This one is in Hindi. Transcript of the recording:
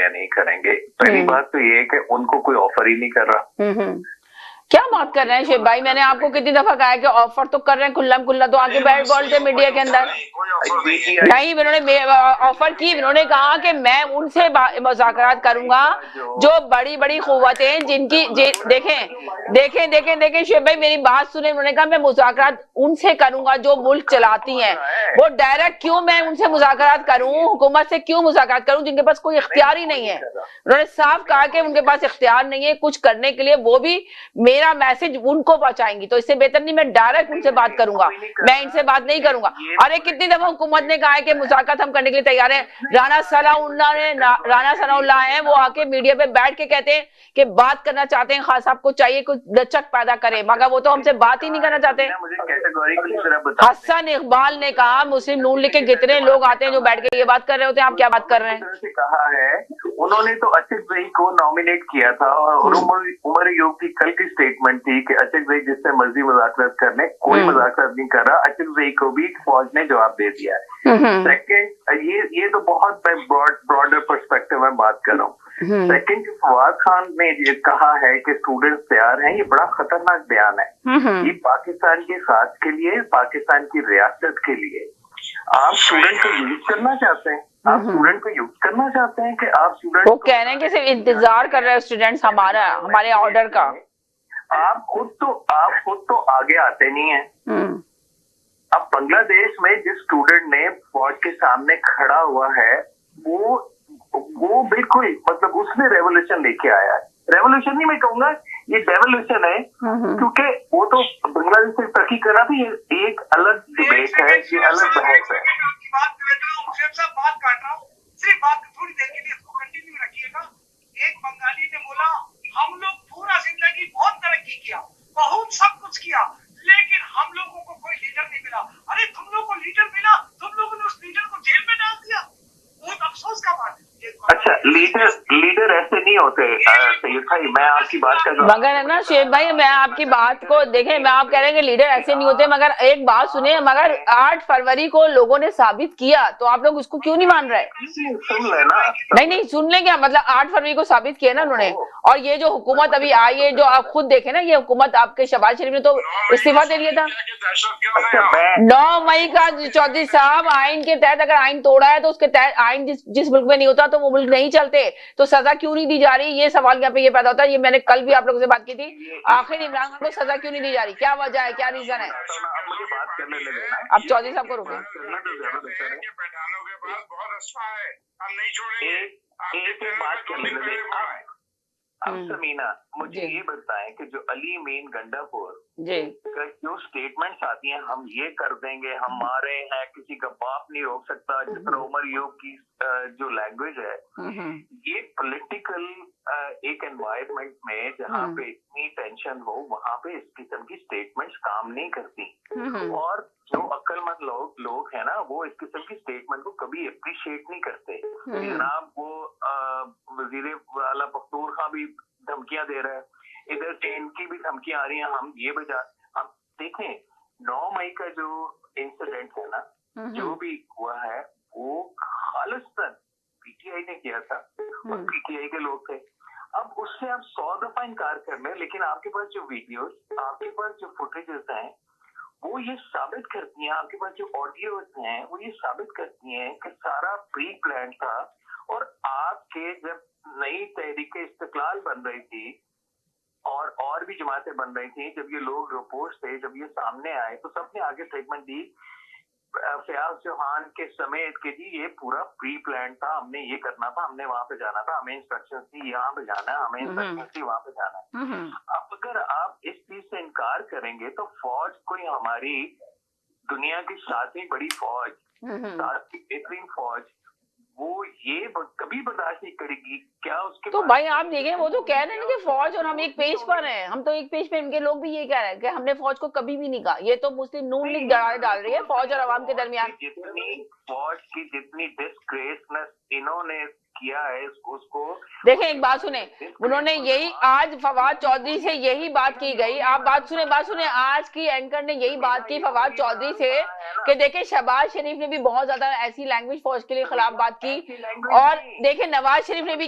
या नहीं करेंगे। पहली बात तो ये है कि उनको कोई ऑफर ही नहीं कर रहा। क्या बात कर रहे हैं शिव भाई, मैंने आपको कितनी दफा कहा है कि ऑफर तो कर रहे हैं खुल्लम खुल्ला, तो आके बैठ बोलते मीडिया के अंदर। नहीं, उन्होंने ऑफर की, उन्होंने कहा कि मैं उनसे मुज़ाकरात करूंगा जो बड़ी बड़ी कुव्वतें जिनकी देखें शिव भाई मेरी बात सुने। उन्होंने कहा मैं मुज़ाकरात उनसे करूंगा जो मुल्क चलाती हैं। वो डायरेक्ट क्यों मैं उनसे मुज़ाकरात करूं, हुकूमत से क्यों मुज़ाकरात करूं जिनके पास कोई इख्तियार ही नहीं है। उन्होंने साफ कहा कि उनके पास इख्तियार नहीं है कुछ करने के लिए, वो भी मेरा मैसेज उनको पहुंचाएंगी। तो इससे बेहतर नहीं मैं डायरेक्ट उनसे बात करूंगा, मैं इनसे बात नहीं करूंगा। अरे कितनी दफा हुकूमत ने कहा है कि मुज़ाकरात हम करने के लिए तैयार हैं। राना सनाउल्लाह हैं, वो आके मीडिया पे बैठ के कहते हैं कि बात करना चाहते हैं, खास साहब को चाहिए कुछ लचक पैदा करे, मगर वो तो हमसे बात ही नहीं करना चाहते। हसन इकबाल ने कहा मुस्लिम नून लीग के कितने लोग आते हैं जो बैठ के ये बात कर रहे होते हैं, आप क्या बात कर रहे हैं। कहा है उन्होंने तो अचक ज़ई को नॉमिनेट किया था और उमर अयूब की कल की स्टेटमेंट थी कि अचक ज़ई जिससे मर्जी मुज़ाकरात कर ले, कोई मुज़ाकरात नहीं कर रहा। अचक ज़ई को भी फौज ने जवाब दे दिया है। सेकंड, ये तो बहुत ब्रॉडर पर्सपेक्टिव में बात कर रहा हूँ। सेकंड, फवाद खान ने ये कहा है कि स्टूडेंट्स तैयार हैं, ये बड़ा खतरनाक बयान है। ये पाकिस्तान के साथ के लिए, पाकिस्तान की रियासत के लिए आप स्टूडेंट को यूज करना चाहते हैं, आप स्टूडेंट को यूज करना चाहते हैं कि आप स्टूडेंट वो कह रहे हैं कि सिर्फ इंतजार कर रहे हैं स्टूडेंट्स हमारे ऑर्डर का। आप खुद तो आगे आते नहीं है। अब बांग्लादेश में जिस स्टूडेंट ने फौज के सामने खड़ा हुआ है वो बिल्कुल मतलब उसने रेवोल्यूशन लेके आया है। रेवोल्यूशन नहीं मैं कहूंगा, ये डेवोल्यूशन है, क्योंकि वो तो बांग्लादेश से तरक्की कर रहा था। ये एक अलग डिबेट है, ये अलग बहस है। बात काट रहा हूँ, सिर्फ बात थोड़ी देर के लिए इसको कंटिन्यू रखिएगा। एक बंगाली ने बोला हम लोग पूरा जिंदगी बहुत तरक्की किया, बहुत सब कुछ किया, लेकिन हम लोगों को कोई लीडर नहीं मिला। अरे तुम लोगों को लीडर मिला, तुम लोगों ने उस लीडर को जेल में डाल दिया, बहुत अफसोस का बात है। अच्छा, लीडर ऐसे नहीं होते सैयद भाई, मैं आपकी बात कर रहा हूँ। मगर है ना शेख भाई, मैं आपकी बात को देखें, मैं आप कह रहे हैं कि लीडर ऐसे नहीं होते, मगर एक बात सुने, मगर 8 फरवरी को लोगों ने साबित किया, तो आप लोग उसको क्यों नहीं मान रहे। सुन लेना। नहीं सुन लेंगे, मतलब 8 फरवरी को साबित किया ना उन्होंने। और ये जो हुकूमत अभी आई है, जो आप खुद देखे ना, ये हुकूमत आपके शहबाज शरीफ ने तो इस्तीफा दे दिया था 9 मई का। चौधरी साहब, आइन के तहत अगर आइन तोड़ा है तो उसके तहत आइन जिस मुल्क में नहीं होता तो वो मुल्क नहीं चलते, तो सजा क्यों नहीं दी जा रही। ये सवाल यहाँ पे ये पैदा होता है। ये मैंने कल भी आप लोगों से बात की थी, आखिर इमरान खान को सजा क्यों नहीं दी जा रही, क्या वजह है, क्या रीजन है। अब चौधरी साहब को रोके। अब समीना मुझे ये बताएं कि जो अली मीन गंडापुर का जो स्टेटमेंट्स आती हैं, हम ये कर देंगे, हम मारे हैं, किसी का बाप नहीं रोक सकता, जिस तरह उमर अयूब की जो लैंग्वेज है, ये पॉलिटिकल एक एनवायरनमेंट में जहाँ पे इतनी टेंशन हो, वहां पे इस किस्म की स्टेटमेंट्स काम नहीं करती। और जो अक्लमंद लोग हैं ना, वो इस किस्म की स्टेटमेंट को कभी अप्रिशिएट नहीं करते। जनाब वो वजीर वाला पख्तूनख्वा भी धमकियां दे रहा है, इधर से इनकी भी धमकियां आ रही हैं। हम देखें 9 मई का जो इंसिडेंट है ना, जो भी हुआ है वो खालिस्तान पीटीआई ने किया था और पीटीआई के लोग थे। अब उससे आप 100 दफा इनकार कर लें, लेकिन आपके पास जो वीडियोस, आपके पास जो फुटेजेस हैं, वो ये साबित करती हैं, आपके पास जो ऑडियोज हैं वो ये साबित करती हैं कि सारा प्री प्लान था। और आपके जब नई तहरीक-ए-इस्तिकलाल बन रही थी और भी जमातें बन रही थी, जब ये लोग रिपोर्ट्स थे, जब ये सामने आए, तो सबने आगे स्टेटमेंट दी फयाज चौहान के समेत के जी ये पूरा प्री प्लान था, हमने ये करना था, हमने वहां पे जाना था, हमें इंस्ट्रक्शन थी यहाँ पे जाना है, हमें इंस्ट्रक्शन थी वहां पे जाना है। अब अगर आप इस चीज से इनकार करेंगे तो फौज कोई हमारी दुनिया की 7वीं बड़ी फौज, 7वीं बेहतरीन फौज, वो ये कभी बर्दाश्त नहीं करेगी क्या उसके। तो भाई आप देखें, वो तो कह रहे हैं कि फौज और हम एक पेज पर हैं, हम तो एक पेज पे, इनके लोग भी ये कह रहे हैं कि हमने फौज को कभी भी नहीं कहा। ये तो मुस्लिम नून लीग दरारें डाल रही है फौज और अवाम के दरमियान। जितनी फौज की जितनी डिस्ग्रेसनेस इन्होंने किया है उसको देखें, एक बात सुने, उन्होंने यही आज फवाद चौधरी से यही बात की गई। आप बात सुने, आज की एंकर ने यही बात की फवाद चौधरी से कि देखें शहबाज शरीफ ने भी बहुत ज्यादा ऐसी लैंग्वेज फौज के लिए खिलाफ बात की, और देखें नवाज शरीफ ने भी